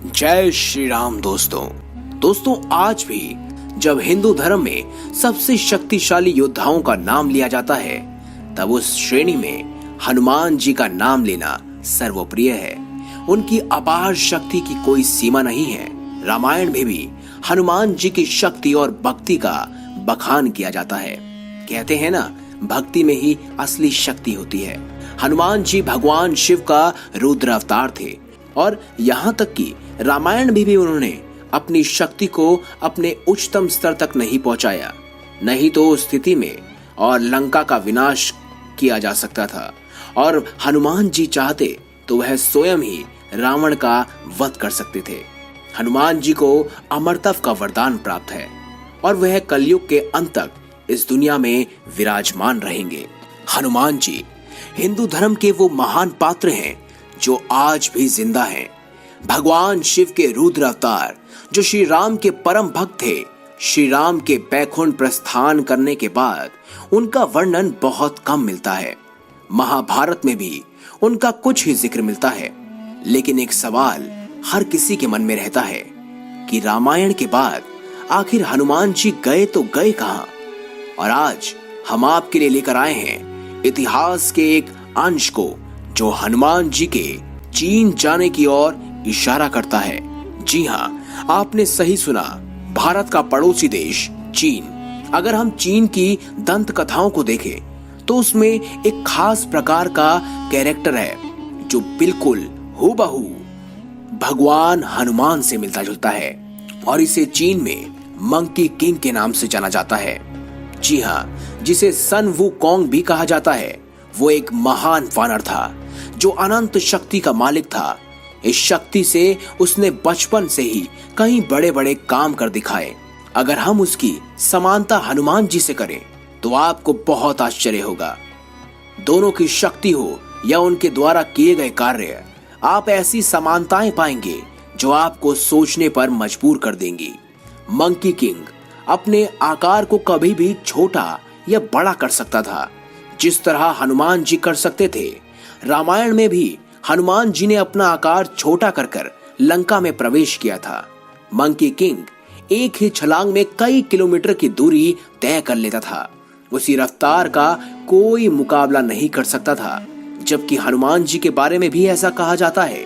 जय श्री राम दोस्तों आज भी जब हिंदू धर्म में सबसे शक्तिशाली योद्धाओं का नाम लिया जाता है तब उस श्रेणी में हनुमान जी का नाम लेना सर्वप्रिय है। उनकी अपार शक्ति की कोई सीमा नहीं है। रामायण में भी हनुमान जी की शक्ति और भक्ति का बखान किया जाता है। कहते हैं ना, भक्ति में ही असली शक्ति होती है। हनुमान जी भगवान शिव का रुद्र अवतार थे और यहाँ तक कि रामायण में भी उन्होंने अपनी शक्ति को अपने उच्चतम स्तर तक नहीं पहुंचाया, नहीं तो उस स्थिति में और लंका का विनाश किया जा सकता था। और हनुमान जी चाहते तो वह स्वयं ही रावण का वध कर सकते थे। हनुमान जी को अमरत्व का वरदान प्राप्त है और वह कलयुग के अंत तक इस दुनिया में विराजमान रहेंगे। हनुमान जी हिंदू धर्म के वो महान पात्र हैं जो आज भी जिंदा हैं। भगवान शिव के रुद्र अवतार जो श्री राम के परम भक्त थे। श्री राम के बैकुंठ प्रस्थान करने के बाद उनका वर्णन बहुत कम मिलता है। महाभारत में भी उनका कुछ ही जिक्र मिलता है। लेकिन एक सवाल हर किसी के मन में रहता है कि रामायण के बाद आखिर हनुमान जी गए तो गए कहां। और आज हम आपके लिए लेकर आए हैं इतिहास के एक अंश को जो हनुमान जी के चीन जाने की ओर इशारा करता है। जी हाँ, आपने सही सुना, भारत का पड़ोसी देश चीन। अगर हम चीन की दंत कथाओं को देखें तो उसमें एक खास प्रकार का कैरेक्टर है जो बिल्कुल हूबहू भगवान हनुमान से मिलता जुलता है और इसे चीन में मंकी किंग के नाम से जाना जाता है। जी हाँ, जिसे सन वू कॉन्ग भी कहा जाता है। वो एक महान वानर था जो अनंत शक्ति का मालिक था। इस शक्ति से उसने बचपन से ही कई बड़े बड़े काम कर दिखाए। अगर हम उसकी समानता हनुमान जी से करें तो आपको बहुत आश्चर्य होगा। दोनों की शक्ति हो या उनके द्वारा किए गए कार्य, आप ऐसी समानताएं पाएंगे जो आपको सोचने पर मजबूर कर देंगी। मंकी किंग अपने आकार को कभी भी छोटा या बड़ा कर सकता था, जिस तरह हनुमान जी कर सकते थे। रामायण में भी हनुमान जी ने अपना आकार छोटा कर लंका में प्रवेश किया था। मंकी किंग एक ही छलांग में कई किलोमीटर की दूरी तय कर लेता था। उसी रफ्तार का कोई मुकाबला नहीं कर सकता था। जबकि हनुमान जी के बारे में भी ऐसा कहा जाता है।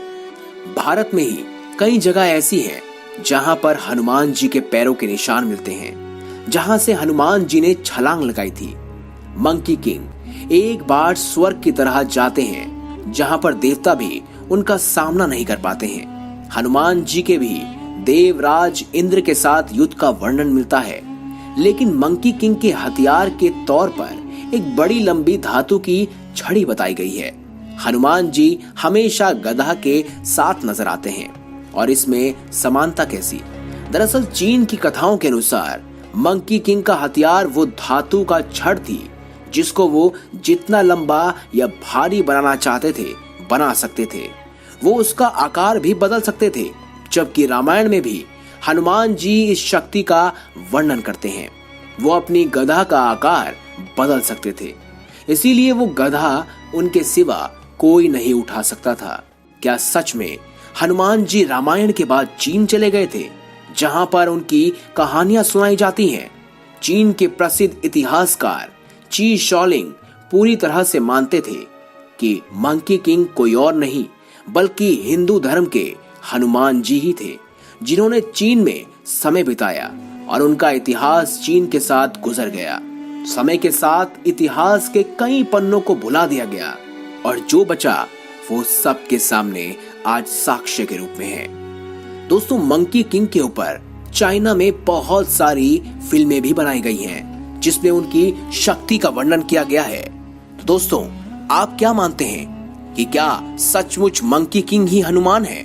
भारत में ही कई जगह ऐसी हैं जहां पर हनुमान जी के पैरों के निशान मिलते हैं, जहां से हनुमान जी ने छलांग लगाई थी। मंकी किंग एक बार स्वर्ग की तरह जाते हैं जहां पर देवता भी उनका सामना नहीं कर पाते हैं। हनुमान जी के भी देवराज इंद्र के साथ युद्ध का वर्णन मिलता है। लेकिन मंकी किंग के हथियार के तौर पर एक बड़ी लंबी धातु की छड़ी बताई गई है। हनुमान जी हमेशा गधा के साथ नजर आते हैं और इसमें समानता कैसी? दरअसल चीन की कथाओं के अनुसार मंकी किंग का हथियार वो धातु का छड़ थी जिसको वो जितना लंबा या भारी बनाना चाहते थे बना सकते थे। वो उसका आकार भी बदल सकते थे। जबकि रामायण में भी हनुमान जी इस शक्ति का वर्णन करते हैं। वो अपनी गधा का आकार बदल सकते थे, इसीलिए वो गधा उनके सिवा कोई नहीं उठा सकता था। क्या सच में हनुमान जी रामायण के बाद चीन चले गए थे, जहां पर उनकी कहानियां सुनाई जाती हैं? चीन के प्रसिद्ध इतिहासकार ची शॉलिंग पूरी तरह से मानते थे कि मंकी किंग कोई और नहीं बल्कि हिंदू धर्म के हनुमान जी ही थे, जिन्होंने चीन में समय बिताया और उनका इतिहास चीन के साथ गुजर गया। समय के साथ इतिहास के कई पन्नों को भुला दिया गया और जो बचा वो सबके सामने आज साक्ष्य के रूप में है। दोस्तों, मंकी किंग के ऊपर चाइना में बहुत सारी फिल्में भी बनाई गई हैं जिसमें उनकी शक्ति का वर्णन किया गया है। तो दोस्तों, आप क्या मानते हैं कि क्या सचमुच मंकी किंग ही हनुमान है?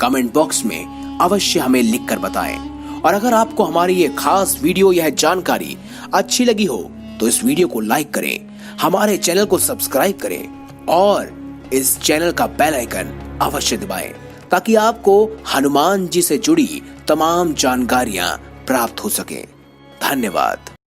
कमेंट बॉक्स में अवश्य हमें लिखकर बताएं। और अगर आपको हमारी ये खास वीडियो, यह जानकारी अच्छी लगी हो तो इस वीडियो को लाइक करें, हमारे चैनल को सब्सक्राइब करें और इस चैनल का बेल आइकन अवश्य दबाएं ताकि आपको हनुमान जी से जुड़ी तमाम जानकारियां प्राप्त हो सके। धन्यवाद।